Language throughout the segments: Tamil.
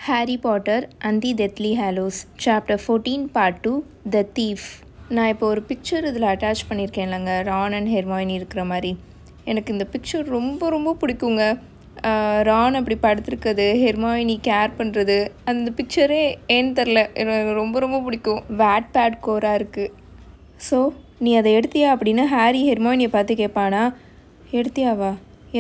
Harry Potter and the Deathly Hallows Chapter 14 Part 2 The Thief. நான் இப்போ ஒரு பிக்சர் இதில் அட்டாச் பண்ணியிருக்கேன் இல்லைங்க, ரான் அண்ட் ஹெர்மாயினி இருக்கிற மாதிரி. எனக்கு இந்த பிக்சர் ரொம்ப ரொம்ப பிடிக்குங்க. ரான் அப்படி படுத்துருக்குது, ஹெர்மாயினி கேர் பண்ணுறது, அந்த பிக்சரே ஏன்னு தெரில, எனக்கு ரொம்ப ரொம்ப பிடிக்கும். வேட் பேட் கோராக இருக்குது. ஸோ நீ அதை எடுத்தியா அப்படின்னு ஹாரி ஹெர்மாயினியை பார்த்து கேட்பானா. எடுத்தியாவா,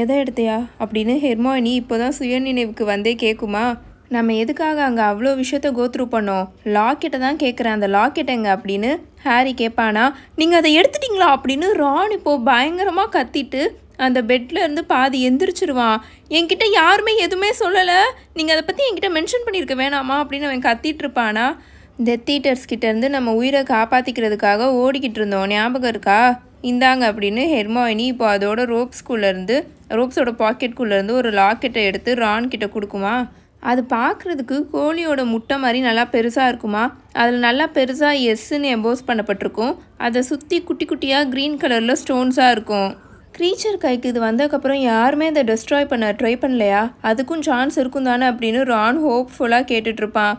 எதை எடுத்தியா அப்படின்னு ஹெர்மாயினி இப்போ தான் சுயநினைவுக்கு வந்தே கேட்குமா. நம்ம எதுக்காக அங்கே அவ்வளோ விஷயத்த கோத்ரூ பண்ணோம், லாக்கெட்டை தான் கேட்குறேன், அந்த லாக்கெட்டுங்க அப்படின்னு ஹாரி கேட்பானா. நீங்கள் அதை எடுத்துட்டிங்களா அப்படின்னு ரான் இப்போது பயங்கரமாக கத்திட்டு அந்த பெட்லேருந்து பாதி எந்திரிச்சிருவான். என்கிட்ட யாருமே எதுவுமே சொல்லலை, நீங்கள் அதை பற்றி என்கிட்ட மென்ஷன் பண்ணியிருக்க வேணாமா அப்படின்னு அவன் கத்திட்டு இருப்பானா. டெத் ஈட்டர்ஸ் கிட்டேருந்து நம்ம உயிரை காப்பாற்றிக்கிறதுக்காக ஓடிக்கிட்டு இருந்தோம், ஞாபகம் இருக்கா, இந்தாங்க அப்படின்னு ஹெர்மாயினி இப்போ அதோட ரோப்ஸோட பாக்கெட்குள்ளேருந்து ஒரு லாக்கெட்டை எடுத்து ரான் கிட்ட கொடுக்குமா. அது பார்க்குறதுக்கு கோழியோட முட்டை மாதிரி நல்லா பெருசாக இருக்குமா. அதில் நல்லா பெருசாக எஸ்ன்னு எம்போஸ் பண்ணப்பட்டிருக்கும். அதை சுற்றி குட்டி குட்டியாக க்ரீன் கலரில் ஸ்டோன்ஸாக இருக்கும். க்ரீச்சர் கைக்கு இது வந்ததுக்கப்புறம் யாருமே அதை டெஸ்ட்ராய் பண்ண ட்ரை பண்ணலையா, அதுக்கும் சான்ஸ் இருக்கும் தானே அப்படின்னு ரான் ஹோப்ஃபுல்லாக கேட்டுட்ருப்பான்.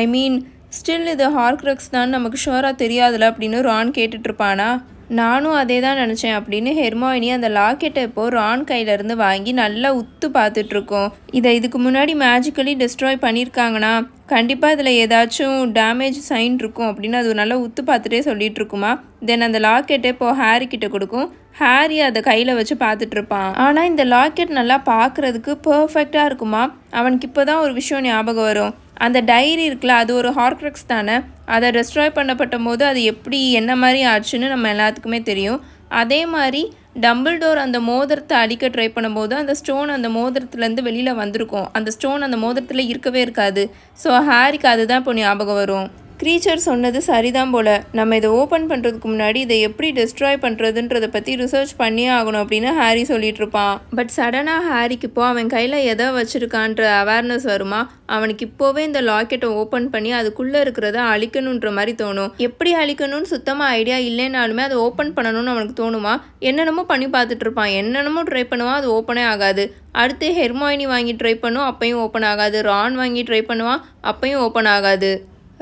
ஐ மீன் ஸ்டில் இது ஹார்க்ரக்ஸ் தான் நமக்கு ஷுவராக தெரியாதுல அப்படின்னு ரான் கேட்டுட்ருப்பானா. நானும் அதே தான் நினச்சேன் அப்படின்னு ஹெர்மாயினி அந்த லாக்கெட்டை இப்போது ரான் கையிலேருந்து வாங்கி நல்லா உத்து பார்த்துட்ருக்கோம். இதை இதுக்கு முன்னாடி மேஜிக்கலி டெஸ்ட்ராய் பண்ணியிருக்காங்கன்னா கண்டிப்பாக இதில் ஏதாச்சும் டேமேஜ் சைன் இருக்கும் அப்படின்னு அது நல்லா உத்து பார்த்துட்டே சொல்லிட்டு இருக்குமா. தென் அந்த லாக்கெட்டை இப்போது ஹாரி கிட்ட கொடுக்கும். ஹாரி அதை கையில் வச்சு பார்த்துட்ருப்பான். ஆனால் இந்த லாக்கெட் நல்லா பார்க்குறதுக்கு பர்ஃபெக்டாக இருக்குமா. அவனுக்கு இப்போ தான் ஒரு விஷயம் ஞாபகம் வரும். அந்த டைரி இருக்குல்ல, அது ஒரு ஹார்க்ரக்ஸ் தானே, அதை டெஸ்ட்ராய் பண்ணப்பட்ட போது அது எப்படி என்ன மாதிரி ஆச்சுன்னு நம்ம எல்லாத்துக்குமே தெரியும். அதே மாதிரி டம்பிள்டோர் அந்த மோதிரத்தை அடிக்க ட்ரை பண்ணும்போது அந்த ஸ்டோன் அந்த மோதிரத்துலேருந்து வெளியில் வந்திருக்கும். அந்த ஸ்டோன் அந்த மோதிரத்தில் இருக்கவே இருக்காது. ஸோ ஹாரிக்கு அதுதான் இப்போ ஞாபகம் வரும். க்ரீச்சர் சொன்னது சரிதான் போல், நம்ம இதை ஓப்பன் பண்ணுறதுக்கு முன்னாடி இதை எப்படி டெஸ்ட்ராய் பண்ணுறதுன்றதை பற்றி ரிசர்ச் பண்ணியே ஆகணும் அப்படின்னு ஹாரி சொல்லிட்டு இருப்பான். பட் சடனாக ஹாரிக்கு இப்போ அவன் கையில் எதை வச்சுருக்கான்ற அவேர்னஸ் வருமா. அவனுக்கு இப்போவே இந்த லாக்கெட்டை ஓப்பன் பண்ணி அதுக்குள்ளே இருக்கிறத அழிக்கணுன்ற மாதிரி தோணும். எப்படி அழிக்கணும்னு சுத்தமாக ஐடியா இல்லைனாலுமே அதை ஓப்பன் பண்ணணும்னு அவனுக்கு தோணுமா. என்னென்னமோ பண்ணி பார்த்துட்டு இருப்பான், என்னென்னமோ ட்ரை பண்ணுவான், அது ஓப்பனே ஆகாது. அடுத்து ஹெர்மாயினி வாங்கி ட்ரை பண்ணும், அப்பையும் ஓப்பன் ஆகாது. ரான் வாங்கி ட்ரை பண்ணுவான், அப்பையும் ஓப்பன் ஆகாது.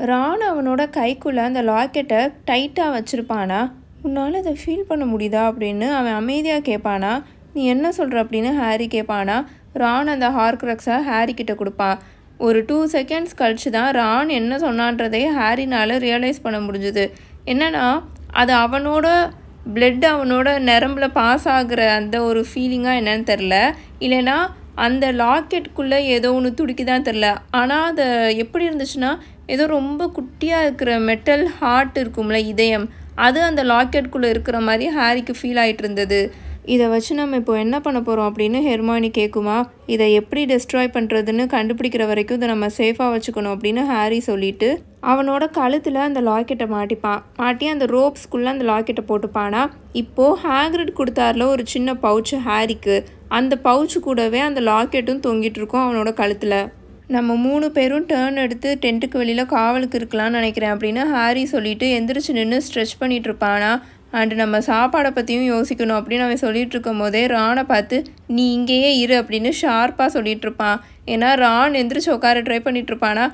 ரான் அவனோட கைக்குள்ளே அந்த லாக்கெட்டை டைட்டாக வச்சுருப்பானா. உன்னால் அதை ஃபீல் பண்ண முடியுதா அப்படின்னு அவன் அமைதியாக கேட்பானா. நீ என்ன சொல்கிற அப்படின்னு ஹாரி கேட்பானா. ரான் அந்த ஹார்க்ரக்ஸை ஹாரி கிட்ட கொடுப்பான். ஒரு 2 செகண்ட்ஸ் கழிச்சு தான் ரான் என்ன சொன்னான்றதே ஹாரினால் ரியலைஸ் பண்ண முடிஞ்சுது. என்னென்னா அது அவனோட பிளட் அவனோட நரம்பில் பாஸ் ஆகுற அந்த ஒரு ஃபீலிங்காக என்னன்னு தெரில, இல்லைன்னா அந்த லாக்கெட்டுக்குள்ளே ஏதோ ஒன்று துடிக்குதான் தெரில. ஆனால் அது எப்படி இருந்துச்சுன்னா ஏதோ ரொம்ப குட்டியாக இருக்கிற மெட்டல் ஹார்ட் இருக்கும்ல, இதயம், அது அந்த லாக்கெட்டுக்குள்ளே இருக்கிற மாதிரி ஹாரிக்கு ஃபீல் ஆகிட்டு இருந்தது. இதை வச்சு நம்ம இப்போ என்ன பண்ண போகிறோம் அப்படின்னு ஹெர்மாயினி கேட்குமா. இதை எப்படி டெஸ்ட்ராய் பண்ணுறதுன்னு கண்டுபிடிக்கிற வரைக்கும் இதை நம்ம சேஃபாக வச்சுக்கணும் அப்படின்னு ஹாரி சொல்லிவிட்டு அவனோட கழுத்தில் அந்த லாக்கெட்டை மாட்டி அந்த ரோப்ஸ்குள்ளே அந்த லாக்கெட்டை போட்டுப்பானா. இப்போது ஹாக்ரிட் கொடுத்தாருல ஒரு சின்ன பவுச்சு ஹாரிக்கு, அந்த பவுச்சு கூடவே அந்த லாக்கெட்டும் தொங்கிட்டு இருக்கும் அவனோட கழுத்தில். நம்ம 3 பேரும் டேர்ன் எடுத்து டென்ட்டுக்கு வெளியில் காவலுக்கு இருக்கலாம்னு நினைக்கிறேன் அப்படின்னு ஹாரி சொல்லிவிட்டு எந்திரிச்சு நின்று ஸ்ட்ரெச் பண்ணிகிட்டு இருப்பானா. அண்டு நம்ம சாப்பாடை பற்றியும் யோசிக்கணும் அப்படின்னு அவன் சொல்லிகிட்டு இருக்கும் போதே ரானை பார்த்து நீ இங்கேயே இரு அப்படின்னு ஷார்ப்பாக சொல்லிகிட்டு இருப்பான். ஏன்னா ரான் எந்திரிச்சு உட்கார ட்ரை பண்ணிட்டு இருப்பானா.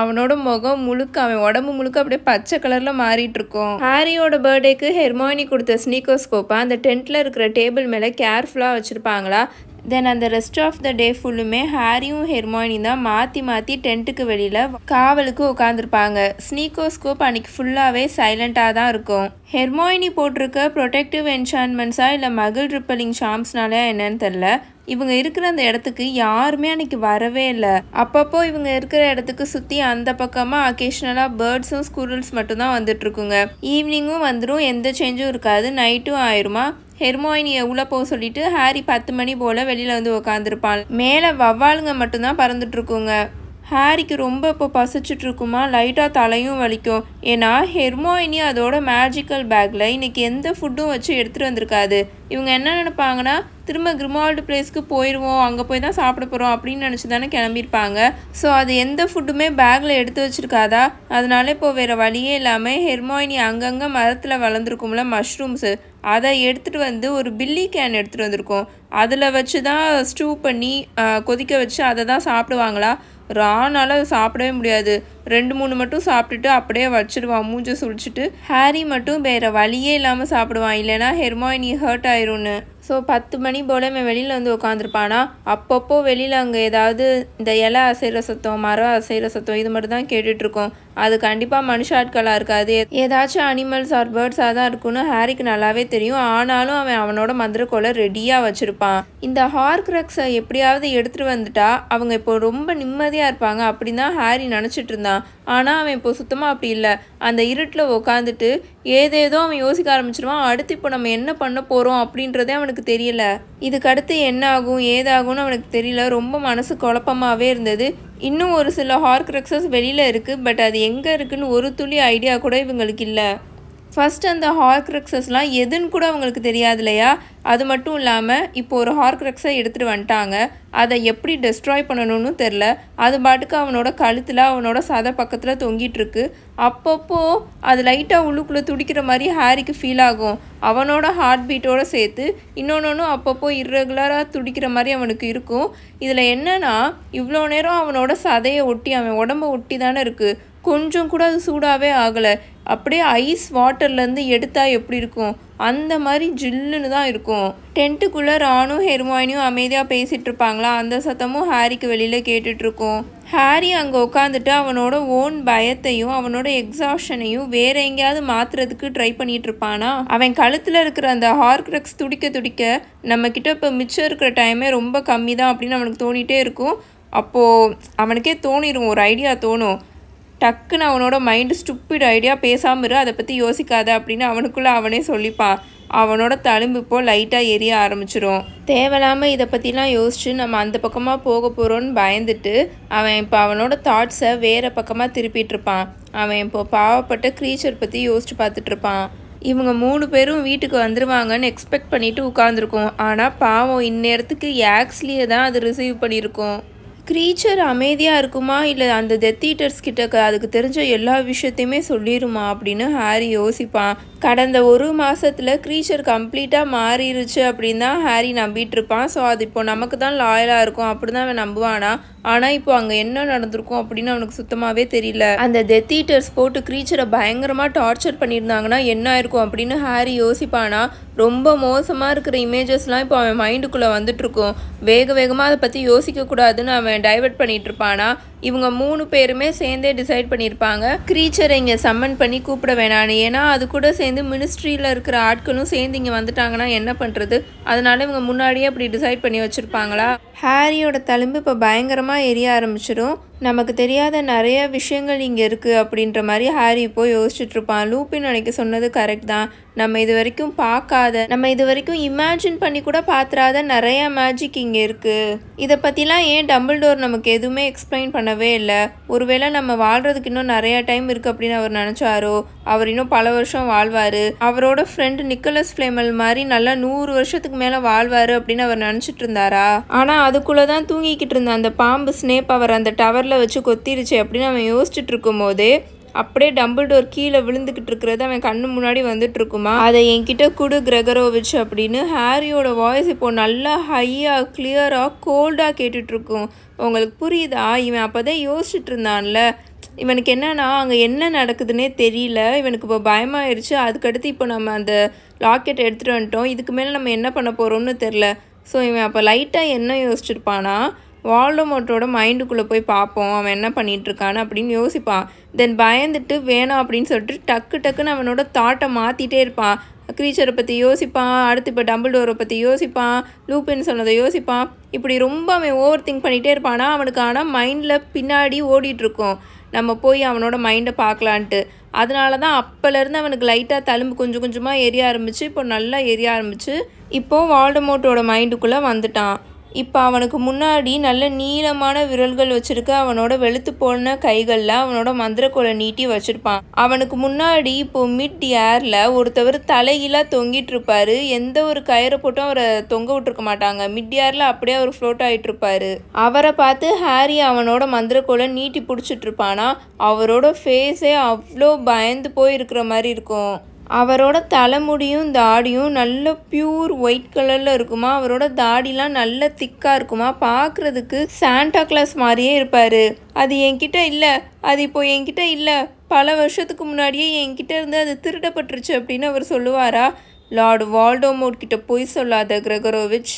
அவனோட முகம் முழுக்க, அவன் உடம்பு முழுக்க அப்படியே பச்சை கலரில் மாறிட்டு இருக்கும். ஹாரியோட பர்த்டேக்கு ஹெர்மாயினி கொடுத்த ஸ்னீக்கோஸ்கோப்பை அந்த டென்ட்டில் இருக்கிற டேபிள் மேலே கேர்ஃபுல்லாக வச்சுருப்பாங்களா. தென் அந்த ரெஸ்ட் ஆஃப் த டே ஃபுல்லுமே ஹாரியும் ஹெர்மாயினி தான் மாற்றி டென்ட்டுக்கு வெளியில் காவலுக்கு உட்காந்துருப்பாங்க. ஸ்னீக்கோஸ்கோப் அன்றைக்கி ஃபுல்லாகவே சைலண்ட்டாக தான் இருக்கும். ஹெர்மாயினி போட்டிருக்க ப்ரொடெக்டிவ் என்சான்மெண்ட்ஸாக இல்லை மகிழ் ரிப்பலிங் ஷாம்ஸ்னாலே என்னன்னு தெரில, இவங்க இருக்கிற அந்த இடத்துக்கு யாருமே அன்றைக்கி வரவே இல்லை. அப்பப்போ இவங்க இருக்கிற இடத்துக்கு சுற்றி அந்த பக்கமாக அக்கேஷ்னலாக பேர்ட்ஸும் ஸ்குரல்ஸ் மட்டும்தான் வந்துட்டுருக்குங்க. ஈவினிங்கும் வந்துடும், எந்த சேஞ்சும் இருக்காது, நைட்டும் ஆயிருமா. ஹெர்மாயினியை உள்ளே போக சொல்லிட்டு ஹாரி 10 மணி போல் வெளியில் வந்து உட்காந்துருப்பான். மேலே வவ்வாலுங்க மட்டும்தான் பறந்துட்டுருக்குங்க. ஹாரிக்கு ரொம்ப இப்போ பசிச்சுட்டு இருக்குமா, லைட்டாக தலையும் வலிக்கும். ஏன்னா ஹெர்மாயினி அதோட மேஜிக்கல் பேக்கில் இன்றைக்கி எந்த ஃபுட்டும் வச்சு எடுத்துகிட்டு வந்திருக்காது. இவங்க என்ன நினைப்பாங்கன்னா திரும்ப கிரிமால்டு பிளேஸ்க்கு போயிடுவோம், அங்கே போய் தான் சாப்பிட போகிறோம் அப்படின்னு நினச்சி தானே கிளம்பியிருப்பாங்க. ஸோ அது எந்த ஃபுட்டுமே பேக்கில் எடுத்து வச்சுருக்காதா. அதனால இப்போ வேறு வழியே இல்லாமல் ஹெர்மாயினி அங்கங்கே மரத்தில் வளர்ந்துருக்கும்ல மஷ்ரூம்ஸு, அதை எடுத்துகிட்டு வந்து ஒரு பில்லி கேன் எடுத்துகிட்டு வந்திருக்கோம். அதில் வச்சு தான் ஸ்டூ பண்ணி கொதிக்க வச்சு அதை தான் சாப்பிடுவாங்களா. ரானால அதை சாப்பிடவே முடியாது. 2-3 மட்டும் சாப்பிட்டுட்டு அப்படியே வச்சிடுவான் மூஞ்ச சுழிச்சிட்டு. ஹாரி மட்டும் வேற வழியே இல்லாமல் சாப்பிடுவான், இல்லைன்னா ஹெர்மாயினி ஹர்ட் ஆயிரும்னு. ஸோ 10 மணி போல் அவன் வெளியில் வந்து உட்காந்துருப்பானா. அப்பப்போ வெளியில் அங்கே ஏதாவது இந்த இலை அசைகிற சத்தம், மரம் அசைகிற சத்தம் இது மட்டும் தான் கேட்டுட்ருக்கோம். அது கண்டிப்பாக மனுஷாட்களாக இருக்காது, ஏதாச்சும் அனிமல்ஸ் ஆர் பேர்ட்ஸாக தான் இருக்குன்னு ஹாரிக்கு நல்லாவே தெரியும். ஆனாலும் அவனோட மந்திரக்கோலை ரெடியாக வச்சுருப்பான். இந்த ஹார்க்ரக்ஸை எப்படியாவது எடுத்துகிட்டு வந்துட்டா அவங்க இப்போ ரொம்ப நிம்மதியாக இருப்பாங்க அப்படின்னு தான் ஹாரி நினச்சிட்டு இருந்தான். ஆனால் அவன் இப்போ சுத்தமாக அப்படி இல்லை. அந்த இருட்டில் உட்காந்துட்டு ஏதேதோ அவன் யோசிக்க ஆரம்பிச்சிருவான். அடுத்து இப்போ நம்ம என்ன பண்ண போகிறோம் அப்படின்றதே அவனுக்கு தெரியல. இதுக்கடுத்து என்ன ஆகும் ஏதாகும்னு அவனுக்கு தெரியல. ரொம்ப மனசு குழப்பமாகவே இருந்தது. இன்னும் ஒரு சில ஹார்க்ரக்ஸஸ் வெளியில் இருக்குது, பட் அது எங்கே இருக்குன்னு ஒரு துளி ஐடியா கூட இவங்களுக்கு இல்லை. ஃபஸ்ட்டு அந்த ஹார்க்ரக்ஸஸ்லாம் எதுன்னு கூட அவங்களுக்கு தெரியாது இல்லையா. அது மட்டும் இல்லாமல் இப்போ ஒரு ஹார்க்ரக்ஸை எடுத்துகிட்டு வந்துட்டாங்க, அதை எப்படி டெஸ்ட்ராய் பண்ணணும்னு தெரில. அது பாட்டுக்கு அவனோட கழுத்தில் அவனோட சதை பக்கத்தில் தொங்கிட்டுருக்கு. அப்பப்போ அது லைட்டாக உள்ளுக்குள்ளே துடிக்கிற மாதிரி ஹாரிக்கு ஃபீல் ஆகும். அவனோட ஹார்ட் பீட்டோடு சேர்த்து இன்னொன்று அப்பப்போ இர்ரெகுலராக துடிக்கிற மாதிரி அவனுக்கு இருக்கும். இதில் என்னென்னா இவ்வளோ நேரம் அவனோட சதையை ஒட்டி அவன் உடம்பை ஒட்டி தானே இருக்குது, கொஞ்சம் கூட அது சூடாகவே ஆகலை. அப்படியே ஐஸ் வாட்டர்லேருந்து எடுத்தால் எப்படி இருக்கும் அந்த மாதிரி ஜில்லுன்னு தான் இருக்கும். டென்ட்டுக்குள்ளே ராணும் ஹெர்மாயினியும் அமைதியாக பேசிகிட்டு இருப்பாங்களா, அந்த சத்தமும் ஹாரிக்கு வெளியில் கேட்டுட்ருக்கோம். ஹாரி அங்கே உட்காந்துட்டு அவனோட ஓன் பயத்தையும் அவனோட எக்ஸாஷனையும் வேற எங்கேயாவது மாற்றுறதுக்கு ட்ரை பண்ணிட்டு இருப்பானா. அவன் கழுத்தில் இருக்கிற அந்த ஹார்க்ரக்ஸ் துடிக்க துடிக்க நம்மக்கிட்ட இப்போ மிச்சம் இருக்கிற டைமே ரொம்ப கம்மி தான் அப்படின்னு அவனுக்கு தோணிகிட்டே இருக்கும். அப்போது அவனுக்கே தோணிடும், ஒரு ஐடியா தோணும். டக்குன்னு அவனோட மைண்டு ஸ்டூப்பிட் ஐடியா, பேசாமல் இரு, அதை பற்றி யோசிக்காத அப்படின்னு அவனுக்குள்ளே அவனே சொல்லிப்பான். அவனோட தழும்பு இப்போ லைட்டாக எரிய ஆரம்பிச்சிடும். தேவையில்லாமல் இதை பற்றிலாம் யோசிச்சு நம்ம அந்த பக்கமாக போக போகிறோன்னு பயந்துட்டு அவன் இப்போ அவனோட தாட்ஸை வேறு பக்கமாக திருப்பிகிட்ருப்பான். அவன் இப்போ பாவப்பட்ட க்ரீச்சர் பற்றி யோசிச்சு பார்த்துட்ருப்பான். இவங்க 3 பேரும் வீட்டுக்கு வந்துடுவாங்கன்னு எக்ஸ்பெக்ட் பண்ணிவிட்டு உட்காந்துருக்கோம். ஆனால் பாவம் இந்நேரத்துக்கு ஆக்ஸ்லியை தான் அது ரிசீவ் பண்ணியிருக்கோம். க்ரீச்சர் அமைதியாக இருக்குமா இல்லை அந்த டெத் ஈட்டர்ஸ் கிட்ட அதுக்கு தெரிஞ்ச எல்லா விஷயத்தையுமே சொல்லிடுமா அப்படின்னு ஹாரி யோசிப்பான். கடந்த 1 மாதத்தில் க்ரீச்சர் கம்ப்ளீட்டாக மாறிடுச்சு அப்படின்னு தான் ஹாரி நம்பிட்டு இருப்பான். ஸோ அது இப்போ நமக்கு தான் லாயலாக இருக்கும் அப்படி தான் அவன் நம்புவானா. ஆனால் இப்போ அங்கே என்ன நடந்திருக்கும் அப்படின்னு அவனுக்கு சுத்தமாகவே தெரியல. அந்த டெத் ஈட்டர்ஸ் போட்டு க்ரீச்சரை பயங்கரமாக டார்ச்சர் பண்ணியிருந்தாங்கன்னா என்ன ஆயிருக்கும் அப்படின்னு ஹாரி யோசிப்பானா. ரொம்ப மோசமாக இருக்கிற இமேஜஸ்லாம் இப்போ அவன் மைண்டுக்குள்ளே வந்துட்டுருக்கும். வேகமாக அதை பற்றி யோசிக்கக்கூடாதுன்னு அவன் டைவர்ட் பண்ணிட்டு இருப்பானா. இவங்க 3 பேருமே சேர்ந்தே டிசைட் பண்ணியிருப்பாங்க க்ரீச்சரை இங்கே சம்மன் பண்ணி கூப்பிட வேணான்னு. ஏன்னா அது கூட சேர்ந்து மினிஸ்ட்ரியில் இருக்கிற ஆட்களும் சேர்ந்து இங்கே வந்துட்டாங்கன்னா என்ன பண்ணுறது, அதனால இவங்க முன்னாடியே அப்படி டிசைட் பண்ணி வச்சுருப்பாங்களா. ஹாரியோட தழும்பு இப்போ பயங்கரமாக எரிய ஆரம்பிச்சிடும். நமக்கு தெரியாத நிறைய விஷயங்கள் இங்கே இருக்குது அப்படின்ற மாதிரி ஹாரி இப்போ யோசிச்சுட்டு இருப்பான். லூப்பின் அன்னைக்கு சொன்னது கரெக்ட் தான். நம்ம இது வரைக்கும் பார்க்காத, நம்ம இது வரைக்கும் இமேஜின் பண்ணி கூட பார்த்துறாத நிறைய மேஜிக் இங்கே இருக்குது. இதை பற்றிலாம் ஏன் டம்பிள்டோர் நமக்கு எதுவுமே எக்ஸ்பிளைன் பண்ணவே இல்லை. ஒருவேளை நம்ம வாழ்கிறதுக்கு இன்னும் நிறைய டைம் இருக்குது அப்படின்னு அவர் நினச்சாரோ. அவர் இன்னும் பல வருஷம் வாழ்வார். அவரோட ஃப்ரெண்டு நிக்கோலஸ் ஃப்ளேமல் மாதிரி நல்லா 100 வருஷத்துக்கு மேலே வாழ்வார் அப்படின்னு அவர் நினச்சிட்டு இருந்தாரா. ஆனால் அதுக்குள்ளே தான் தூங்கிக்கிட்டு இருந்த அந்த பாம்பு ஸ்னேப் அவர் அந்த டவரில் வச்சு கொத்திருச்சு அப்படின்னு அவன் யோசிச்சுட்டு இருக்கும் போதே அப்படியே டம்பிள்டோர் கீழே விழுந்துக்கிட்டு இருக்கிறது அவன் கண்ணு முன்னாடி வந்துட்டு இருக்குமா. அதை என்கிட்ட குடு கிரெகரோவிச் அப்படின்னு ஹாரியோட வாய்ஸ் இப்போ நல்லா ஹையாக கிளியராக கோல்டாக கேட்டுட்ருக்கும். உங்களுக்கு புரியுதா? இவன் அப்போ தான் யோசிச்சுட்டு இருந்தான்ல, இவனுக்கு என்னன்னா அங்கே என்ன நடக்குதுன்னே தெரியல. இவனுக்கு இப்போ பயமாயிருச்சு. அதுக்கடுத்து இப்போ நம்ம அந்த லாக்கெட் எடுத்துகிட்டு வந்துட்டோம், இதுக்கு மேலே நம்ம என்ன பண்ண போகிறோம்னு தெரில. ஸோ இவன் அப்போ லைட்டாக என்ன யோசிச்சிருப்பானா, வால்டமோர்ட்டோட மைண்டுக்குள்ளே போய் பார்ப்போம் அவன் என்ன பண்ணிகிட்ருக்கான்னு அப்படின்னு யோசிப்பான். தென் பயந்துட்டு வேணாம் அப்படின்னு சொல்லிட்டு டக்குன்னு அவனோட தாட்டை மாற்றிட்டே இருப்பான். க்ரீச்சரை பற்றி யோசிப்பான், அடுத்து இப்போ டம்பிள்டோரை பற்றி யோசிப்பான், லூப்பின் சொன்னதை யோசிப்பான். இப்படி ரொம்ப அவன் ஓவர் திங்க் பண்ணிகிட்டே இருப்பானா. அவனுக்கு ஆனால் மைண்டில் பின்னாடி ஓடிட்டுருக்கோம் நம்ம போய் அவனோட மைண்டை பார்க்கலான்ட்டு. அதனால தான் அப்போலேருந்து அவனுக்கு லைட்டாக தழும்பு கொஞ்சம் கொஞ்சமாக எரிய ஆரம்பிச்சு, இப்போ நல்லா எரிய ஆரம்பிச்சு இப்போது வால்டமோர்ட்டோட மைண்டுக்குள்ளே வந்துட்டான். இப்போ அவனுக்கு முன்னாடி நல்ல நீளமான விரல்கள் வச்சுருக்க அவனோட வெளுத்து போன கைகளில் அவனோட மந்திரக்கோலை நீட்டி வச்சுருப்பான். அவனுக்கு முன்னாடி இப்போது மிட் ஏரில் ஒருத்தவர் தலைகீழாக தொங்கிட்டு இருப்பாரு. எந்த ஒரு கயிறை போட்டும் அவரை தொங்க விட்டுருக்க மாட்டாங்க. மிட் ஏரில் அப்படியே அவர் ஃப்ளோட் ஆகிட்டு இருப்பாரு. அவரை பார்த்து ஹாரி அவனோட மந்திரக்கோலை நீட்டி பிடிச்சிட்டு இருப்பானா. அவரோட ஃபேஸே அவ்வளோ பயந்து போயிருக்கிற மாதிரி இருக்கும். அவரோட தலைமுடியும் தாடியும் நல்ல பியூர் ஒயிட் கலரில் இருக்குமா. அவரோட தாடிலாம் நல்ல திக்காக இருக்குமா. பார்க்குறதுக்கு சாண்டா கிளாஸ் மாதிரியே இருப்பார். அது என்கிட்ட இல்லை, அது இப்போ என்கிட்ட இல்லை, பல வருஷத்துக்கு முன்னாடியே என்கிட்ட இருந்து அது திருடப்பட்டுருச்சு அப்படின்னு அவர் சொல்லுவாரா. லார்டு வால்டோமோர்ட் கிட்ட பொய் சொல்லாத கிரெகரோவிச்,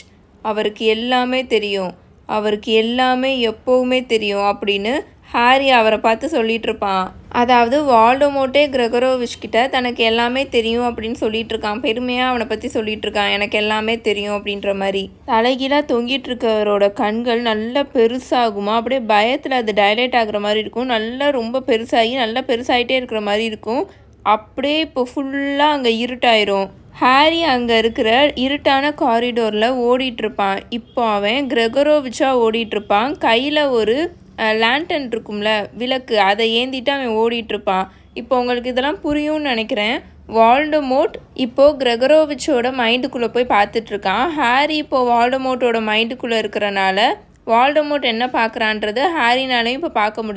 அவருக்கு எல்லாமே தெரியும், அவருக்கு எல்லாமே எப்போவுமே தெரியும் அப்படின்னு ஹாரி அவரை பார்த்து சொல்லிட்டு இருப்பான். அதாவது வால்டோமோர்ட்டே கிரெகரோவிச் கிட்ட தனக்கு எல்லாமே தெரியும் அப்படின்னு சொல்லிட்டு இருக்கான். பெருமையாக அவனை பற்றி சொல்லிட்டு இருக்கான், எனக்கு எல்லாமே தெரியும் அப்படின்ற மாதிரி. தலைகீழாக தொங்கிட்டு இருக்கவரோட கண்கள் நல்லா பெருசாகுமா. அப்படியே பயத்தில் அது டைலேட் ஆகுற மாதிரி இருக்கும். நல்லா ரொம்ப பெருசாகி நல்லா பெருசாகிட்டே இருக்கிற மாதிரி இருக்கும். அப்படியே இப்போ ஃபுல்லாக அங்கே இருட்டாயிரும். ஹாரி அங்கே இருக்கிற இருட்டான காரிடோரில் ஓடிட்டுருப்பான். இப்போ அவன் கிரெகரோவிச்சாக ஓடிட்டுருப்பான். கையில் ஒரு லேண்டன் இருக்கும்ல, விளக்கு, அதை ஏந்திட்டு அவன் ஓடிட்டுருப்பான். இப்போ உங்களுக்கு இதெல்லாம் புரியும்னு நினைக்கிறேன். வால்டமோர்ட் இப்போது கிரெகரோவிச்சோட மைண்டுக்குள்ளே போய் பார்த்துட்ருக்கான். ஹாரி இப்போது வால்டமோர்ட்டோட மைண்டுக்குள்ளே இருக்கிறனால வால்டமோர்ட் என்ன பார்க்குறான்றது ஹாரினாலையும் இப்போ பார்க்க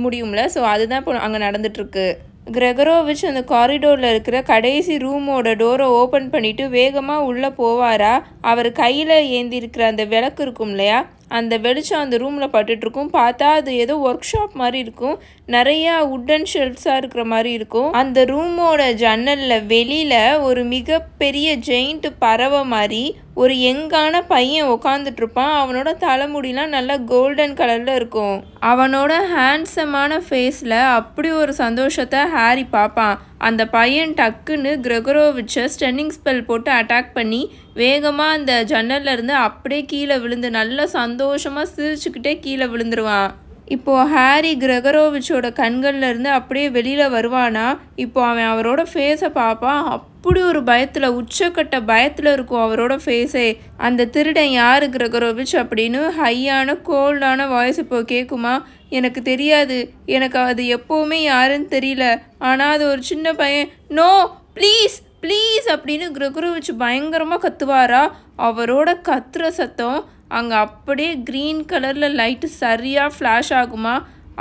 முடியும்ல. ஸோ அதுதான் இப்போ அங்கே நடந்துட்டுருக்கு. கிரெகரோவிச் அந்த காரிடோரில் இருக்கிற கடைசி ரூமோட டோரை ஓப்பன் பண்ணிவிட்டு வேகமாக உள்ளே போவாரா. அவர் கையில் ஏந்தி இருக்கிற அந்த விளக்கு இருக்கும் இல்லையா, அந்த வெளிச்சம் அந்த ரூமில் பட்டுட்ருக்கும். பார்த்தா அது ஏதோ ஒர்க் ஷாப் மாதிரி இருக்கும். நிறையா உட்டன் ஷெல்ஃப்ஸாக இருக்கிற மாதிரி இருக்கும். அந்த ரூமோட ஜன்னலில் வெளியில் ஒரு மிகப்பெரிய ஜெயிண்ட் பறவை மாதிரி ஒரு யங்கான பையன் உக்காந்துட்ருப்பான். அவனோட தலைமுடிலாம் நல்லா கோல்டன் கலரில் இருக்கும். அவனோட ஹேண்ட்ஸமான ஃபேஸில் அப்படி ஒரு சந்தோஷத்தை ஹாரி பார்ப்பான். அந்த பையன் டக்குன்னு கிரெகரோவிச்சை ஸ்டன்னிங் ஸ்பெல் போட்டு அட்டாக் பண்ணி வேகமாக அந்த ஜன்னல்ல இருந்து அப்படியே கீழே விழுந்து நல்லா சந்தோஷமாக சிரிச்சுக்கிட்டே கீழே விழுந்துருவான். இப்போது ஹாரி கிரெகரோவிச்சோட கண்கள்ல இருந்து அப்படியே வெளியில் வருவானா. இப்போ அவன் அவரோட ஃபேஸை பார்ப்பான். அப்படி ஒரு பயத்தில், உச்சக்கட்ட பயத்தில் இருக்கும் அவரோட ஃபேஸே. அந்த திருடன் யார் கிரெகரோவிச் அப்படின்னு ஹையான கோல்டான வாய்ஸ் இப்போ கேட்குமா. எனக்கு தெரியாது, எனக்கு அது எப்போவுமே யாருன்னு தெரியல, ஆனால் அது ஒரு சின்ன பையன், நோ ப்ளீஸ் ப்ளீஸ் அப்படின்னு கிரெகரோவிச் பயங்கரமாக கத்துவாரா. அவரோட கத்துற சத்தம் அங்கே அப்படியே க்ரீன் கலரில் லைட்டு சரியாக ஃப்ளாஷ் ஆகுமா.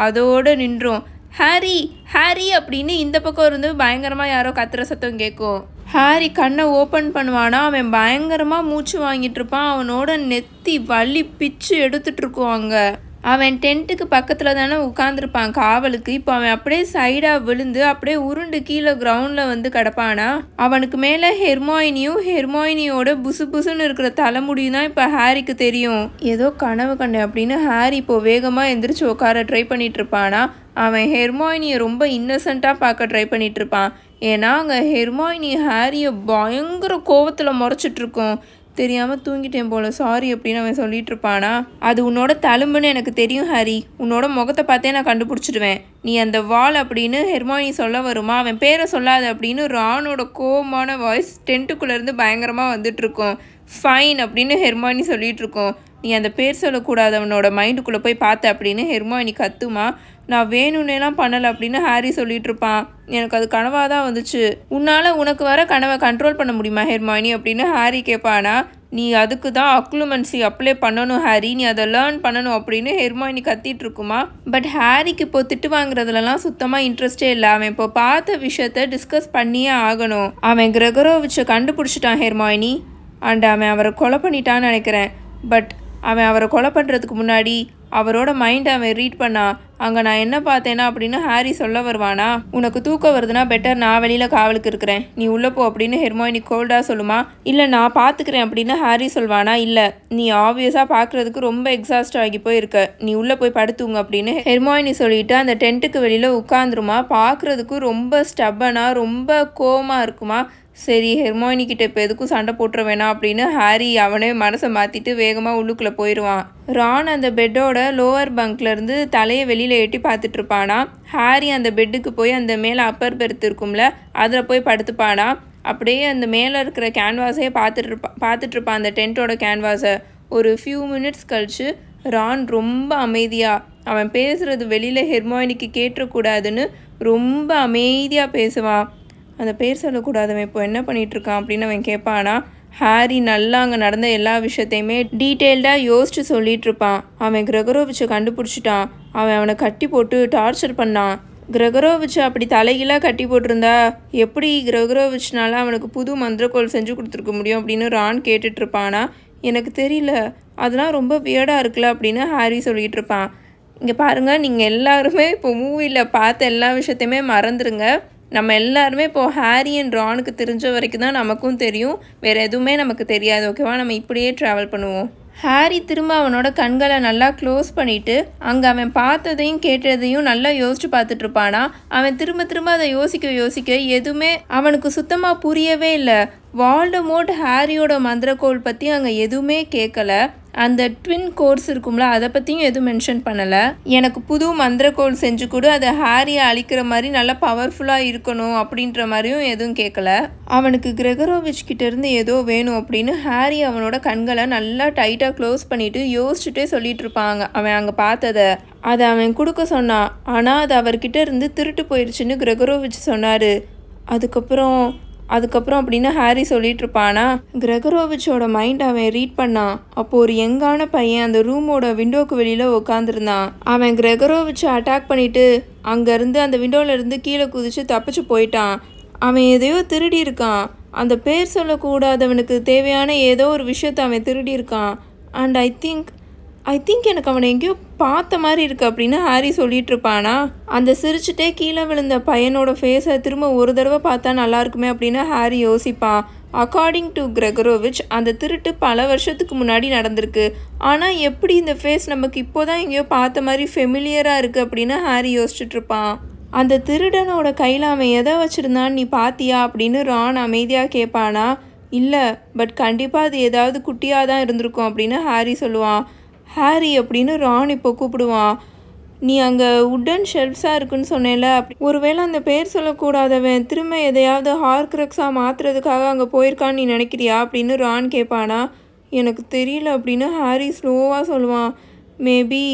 அதோடு நின்றும். ஹாரி ஹாரி அப்படின்னு இந்த பக்கம் இருந்து பயங்கரமாக யாரோ கத்துற சத்தம் கேட்கும். ஹாரி கண்ணை ஓப்பன் பண்ணுவானா. அவன் பயங்கரமாக மூச்சு வாங்கிட்டு இருப்பான். அவனோட நெத்தி வலி பிச்சு எடுத்துட்டு இருக்கும். அங்கே அவன் டென்ட்டுக்கு பக்கத்தில் தானே உட்காந்துருப்பான் காவலுக்கு. இப்போ அவன் அப்படியே சைடாக விழுந்து அப்படியே உருண்டு கீழே கிரவுண்டில் வந்து கிடப்பானா. அவனுக்கு மேலே ஹெர்மாயினியோட புசு புசுன்னு இருக்கிற தலைமுடியும் தான் இப்போ ஹாரிக்கு தெரியும். ஏதோ கனவு கண்டேன் அப்படின்னு ஹாரி இப்போ வேகமாக எந்திரிச்சு உட்கார ட்ரை பண்ணிட்டு இருப்பானா. அவன் ஹெர்மாயினியை ரொம்ப இன்னசென்ட்டாக பார்க்க ட்ரை பண்ணிட்டு இருப்பான். ஏன்னா அங்கே ஹெர்மாயினி ஹாரியை பயங்கர கோவத்தில் முறைச்சிட்ருக்கோம். தெரியாமல் தூங்கிட்டேன் போல, சாரி அப்படின்னு அவன் சொல்லிட்டு இருப்பானா. அது உன்னோட தழும்புன்னு எனக்கு தெரியும் ஹாரி, உன்னோட முகத்தை பார்த்தே நான் கண்டுபிடிச்சிடுவேன். நீ அந்த வால் அப்படின்னு ஹெர்மாயினி சொல்ல வருமா. அவன் பேரை சொல்லாது அப்படின்னு ரானோட கோவமான வாய்ஸ் டென்ட்டுக்குள்ளேருந்து பயங்கரமாக வந்துட்டுருக்கோம். ஃபைன் அப்படின்னு ஹெர்மாயினி சொல்லிட்டு இருக்கோம். நீ அந்த பேர் சொல்லக்கூடாது அவனோட மைண்டுக்குள்ளே போய் பார்த்த அப்படின்னு ஹெர்மாயினி கத்துமா. நான் வேணும்னேலாம் பண்ணலை அப்படின்னு ஹாரி சொல்லிட்டு இருப்பான். எனக்கு அது கனவாக தான் வந்துச்சு. உனக்கு வர கனவை கண்ட்ரோல் பண்ண முடியுமா ஹெர்மாயினி அப்படின்னு ஹாரி கேட்பானா. நீ அதுக்கு தான் அக்ளுமன்சி அப்ளை பண்ணணும் ஹாரி, நீ அதை லேர்ன் பண்ணணும் அப்படின்னு ஹெர்மாயினி கத்திட்டு இருக்குமா. பட் ஹாரிக்கு இப்போ திட்டு வாங்குறதுலலாம் சுத்தமாக இன்ட்ரெஸ்டே இல்லை. அவன் இப்போ பார்த்த விஷயத்த டிஸ்கஸ் பண்ணியே ஆகணும். அவன் கிரெகரோவிச்சை கண்டுபிடிச்சிட்டான் ஹெர்மாயினி, அண்ட் அவன் அவரை கொலை பண்ணிட்டான்னு நினைக்கிறேன். பட் அவன் அவரை கொலை பண்ணுறதுக்கு முன்னாடி அவரோட மைண்டை அவன் ரீட் பண்ணான். அங்கே நான் என்ன பார்த்தேன்னா அப்படின்னு ஹாரி சொல்ல வருவானா. உனக்கு தூக்கம் வருதுன்னா பெட்டர், நான் வெளியில் காவலுக்கு இருக்கிறேன், நீ உள்ளே போ அப்படின்னு ஹெர்மாயினி கோல்டாக சொல்லுமா. இல்லை நான் பார்த்துக்கிறேன் அப்படின்னு ஹாரி சொல்வானா. இல்லை நீ ஆப்வியஸாக பார்க்குறதுக்கு ரொம்ப எக்ஸாஸ்ட் ஆகி போயிருக்க, நீ உள்ளே போய் படுத்துங்க அப்படின்னு ஹெர்மாயினி சொல்லிட்டு அந்த டென்ட்டுக்கு வெளியில் உட்காந்துருமா. பார்க்குறதுக்கு ரொம்ப ஸ்டப்பனாக ரொம்ப கோவமாக இருக்குமா. சரி ஹெர்மாயினி கிட்ட இப்போ எதுக்கும் சண்டை போட்டுற வேணாம் அப்படின்னு ஹாரி அவனே மனசை மாற்றிட்டு வேகமாக உள்ளுக்குள்ளே போயிடுவான். ரான் அந்த பெட்டோட லோவர் பங்க்லேருந்து தலையை வெளியில் எட்டி பார்த்துட்ருப்பானா. ஹாரி அந்த பெட்டுக்கு போய் அந்த மேலே அப்பர் பெர்த் இருக்கும்ல, அதில் போய் படுத்துப்பானா. அப்படியே அந்த மேலே இருக்கிற கேன்வாஸையே பார்த்துட்ருப்பான் அந்த டென்ட்டோட கேன்வாஸை. ஒரு ஃபியூ மினிட்ஸ் கழிச்சு ரான் ரொம்ப அமைதியாக, அவன் பேசுகிறது வெளியில் ஹெர்மாயினிக்கு கேட்டக்கூடாதுன்னு ரொம்ப அமைதியாக பேசுவான். அந்த பேர் சொல்லக்கூடாதவன் இப்போ என்ன பண்ணிகிட்ருக்கான் அப்படின்னு அவன் கேட்பானா. ஹாரி நல்லா அங்கே நடந்த எல்லா விஷயத்தையுமே டீட்டெயில்டாக யோசிச்சு சொல்லிகிட்ருப்பான். அவன் கிரெகரோவிச்சை கண்டுபிடிச்சிட்டான், அவனை கட்டி போட்டு டார்ச்சர் பண்ணான். கிரெகரோவிச் அப்படி தலைகீழாக கட்டி போட்டிருந்தா எப்படி கிரெகரோவிச்னால அவனுக்கு புது மந்திரக்கோள் செஞ்சு கொடுத்துருக்க முடியும் அப்படின்னு ரான் கேட்டுட்ருப்பானா. எனக்கு தெரியல, அதெல்லாம் ரொம்ப வியர்டாக இருக்குல்ல அப்படின்னு ஹாரி சொல்லிகிட்டு இருப்பான். இங்கே பாருங்கள், நீங்கள் எல்லாருமே இப்போ மூவியில் பார்த்த எல்லா விஷயத்தையுமே மறந்துடுங்க. நம்ம எல்லாருமே இப்போது ஹாரி அண்ட் ரானுக்கு தெரிஞ்ச வரைக்கும் தான் நமக்கும் தெரியும், வேறு எதுவுமே நமக்கு தெரியாது. ஓகேவா, நம்ம இப்படியே ட்ராவல் பண்ணுவோம். ஹாரி திரும்ப அவனோட கண்களை நல்லா க்ளோஸ் பண்ணிவிட்டு அங்கே அவன் பார்த்ததையும் கேட்டதையும் நல்லா யோசிச்சு பார்த்துட்ருப்பானா. அவன் திரும்ப திரும்ப அதை யோசிக்க எதுவுமே அவனுக்கு சுத்தமாக புரியவே இல்லை. வால்டமோர்ட் ஹாரியோட மந்திரக்கோள் பற்றி அங்கே எதுவுமே கேட்கல. அந்த ட்வின் கோர்ஸ் இருக்கும்ல, அதை பற்றியும் எதுவும் மென்ஷன் பண்ணலை. எனக்கு புது மந்திரக்கோள் செஞ்சு கொடு, அதை ஹாரியை அழிக்கிற மாதிரி நல்லா பவர்ஃபுல்லாக இருக்கணும் அப்படின்ற மாதிரியும் எதுவும் கேட்கல. அவனுக்கு கிரெகரோவிச் கிட்டேருந்து ஏதோ வேணும் அப்படின்னு ஹாரி அவனோட கண்களை நல்லா டைட்டாக க்ளோஸ் பண்ணிவிட்டு யோசிச்சுட்டே சொல்லிட்டு இருப்பாங்க. அவன் அங்கே பார்த்ததை அதை அவன் கொடுக்க சொன்னான். ஆனால் அது அவர்கிட்ட இருந்து திருட்டு போயிடுச்சுன்னு கிரெகரோவிச் சொன்னார். அதுக்கப்புறம் அப்படின்னு ஹாரி சொல்லிட்டு இருப்பானா. கிரெகரோவிச்சோட மைண்ட் அவன் ரீட் பண்ணான். அப்போது ஒரு யங்கான பையன் அந்த ரூமோட விண்டோக்கு வெளியில் உட்காந்துருந்தான். அவன் கிரெகரோவிச்சை அட்டாக் பண்ணிவிட்டு அங்கேருந்து அந்த விண்டோவிலேருந்து கீழே குதித்து தப்பிச்சு போயிட்டான். அவன் எதையோ திருடி இருக்கான். அந்த பேர் சொல்லக்கூடாதவனுக்கு தேவையான ஏதோ ஒரு விஷயத்தை அவன் திருடி இருக்கான். அண்ட் ஐ திங்க் எனக்கு அவனை எங்கேயோ பார்த்த மாதிரி இருக்கு அப்படின்னு ஹாரி சொல்லிட்டு இருப்பானா. அந்த சிரிச்சுட்டே கீழே விழுந்த பையனோட ஃபேஸை திரும்ப ஒரு தடவை பார்த்தா நல்லா இருக்குமே அப்படின்னு ஹாரி யோசிப்பான். அக்கார்டிங் டு கிரெகரோவிச் அந்த திருட்டு பல வருஷத்துக்கு முன்னாடி நடந்திருக்கு. ஆனால் எப்படி இந்த ஃபேஸ் நமக்கு இப்போதான் எங்கேயோ பார்த்த மாதிரி ஃபெமிலியராக இருக்குது அப்படின்னு ஹாரி யோசிச்சுட்டு இருப்பான். அந்த திருடனோட கையில் அவன் எதை வச்சுருந்தான்னு நீ பார்த்தியா அப்படின்னு ரான் அமைதியாக கேட்பானா. இல்லை, பட் கண்டிப்பாக அது ஏதாவது குட்டியாக தான் இருந்திருக்கும் அப்படின்னு ஹாரி சொல்லுவான். ஹாரி அப்படின்னு ரான் இப்போ கூப்பிடுவான். நீ அங்கே உட்டன் ஷெல்ஃப்ஸாக இருக்குன்னு சொன்னேன்ல, ஒருவேளை அந்த பேர் சொல்லக்கூடாதவன் திரும்ப எதையாவது ஹார்க்ரக்ஸாக மாற்றுறதுக்காக அங்கே போயிருக்கான்னு நீ நினைக்கிறியா அப்படின்னு ரான் கேட்பானா. எனக்கு தெரியல அப்படின்னு ஹாரி ஸ்லோவாக சொல்லுவான். மேபி,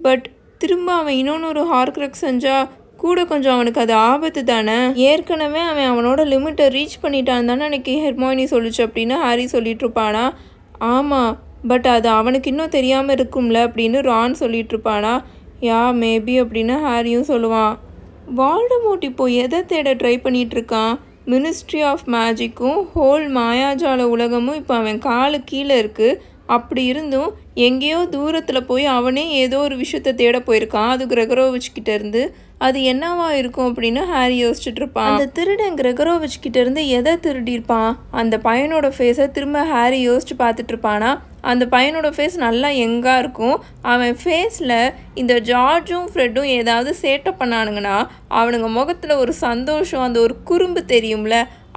பட் திரும்ப அவன் இன்னொன்று ஒரு ஹார்க்ரக்ஸ் செஞ்சால் கூட கொஞ்சம் அவனுக்கு அது ஆபத்து தானே. ஏற்கனவே அவனோட லிமிட்டை ரீச் பண்ணிட்டான் தானே அன்றைக்கி ஹெர்மாயினி சொல்லிச்சு அப்படின்னு ஹாரி சொல்லிட்டு இருப்பானா. ஆமாம், பட் அது அவனுக்கு இன்னும் தெரியாமல் இருக்கும்ல அப்படின்னு ரான் சொல்லிட்டு இருப்பானா. யா மேபி அப்படின்னு ஹாரியும் சொல்லுவான். வால்டமோர்ட் இப்போ எதை தேட ட்ரை பண்ணிகிட்ருக்கான்? மினிஸ்ட்ரி ஆஃப் மேஜிக்கும் ஹோல் மாயாஜால உலகமும் இப்போ அவன் காலு கீழே இருக்குது. அப்படி இருந்தும் எங்கேயோ தூரத்தில் போய் அவனே ஏதோ ஒரு விஷயத்தை தேட போயிருக்கான். அது கிரெகரோவிச் கிட்டேருந்து. அது என்னவா இருக்கும் அப்படின்னு ஹாரி யோசிச்சுட்டு இருப்பான். அந்த திருடன் கிரெகரோவிச் கிட்டேருந்து எதை திருடியிருப்பான்? அந்த பையனோட ஃபேஸை திரும்ப ஹாரி யோசிச்சு பார்த்துட்டு இருப்பானா. அந்த பையனோட ஃபேஸ் நல்லா யங்காக இருக்கும். அவன் ஃபேஸில் இந்த ஜார்ஜும் ஃப்ரெட்டும் ஏதாவது சேட்டை பண்ணானுங்கன்னா அவனுங்க முகத்தில் ஒரு சந்தோஷம், அந்த ஒரு குறும்பு தெரியும்ல,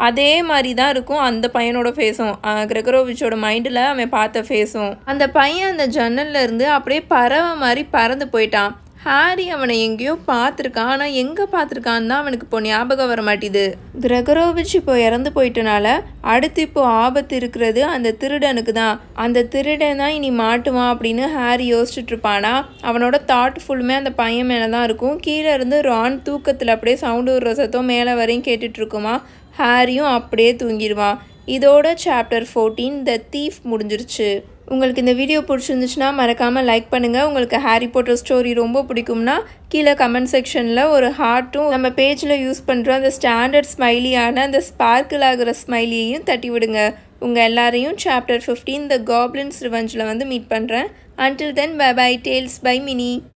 அதே மாதிரி தான் இருக்கும் அந்த பையனோட ஃபேஸும். கிரெகரோவிச்சோட மைண்டில் அவன் பார்த்த ஃபேஸும். அந்த பையன் அந்த ஜன்னல்ல இருந்து அப்படியே பறவை மாதிரி பறந்து போயிட்டான். ஹாரி அவனை எங்கேயோ பார்த்துருக்கான், ஆனால் எங்கே பார்த்துருக்கான்னு தான் அவனுக்கு இப்போ ஞாபகம் வர மாட்டேது. கிரெகரோவிச் இப்போ இறந்து போயிட்டனால அடுத்து இப்போ ஆபத்து இருக்கிறது அந்த திருடனுக்கு தான். அந்த திருடன் தான் இனி மாட்டுவான் அப்படின்னு ஹாரி யோசிச்சுட்டு இருப்பானா. அவனோட தாட் ஃபுல்லுமே அந்த பையன் மேலே தான் இருக்கும். கீழே இருந்து ரான் தூக்கத்தில் அப்படியே சவுண்டு ஒரு ரசத்தம் மேலே வரையும் கேட்டுட்ருக்குமா. ஹாரியும் அப்படியே தூங்கிடுவான். இதோட சாப்டர் 14 த தீஃப் முடிஞ்சிருச்சு. உங்களுக்கு இந்த வீடியோ பிடிச்சிருந்துச்சுன்னா மறக்காமல் லைக் பண்ணுங்கள். உங்களுக்கு ஹாரி பாட்டர் ஸ்டோரி ரொம்ப பிடிக்கும்னா கீழே கமெண்ட் செக்ஷனில் ஒரு ஹார்ட்டும் நம்ம பேஜில் யூஸ் பண்ணுற அந்த ஸ்டாண்டர்ட் ஸ்மைலியான அந்த ஸ்பார்க்கிள் ஆகிற ஸ்மைலியையும் தட்டி விடுங்க. உங்கள் எல்லாரையும் சாப்டர் 15 த காப்ளின்ஸ் ரிவெஞ்சில் வந்து மீட் பண்ணுறேன். Until then bye bye tales by mini.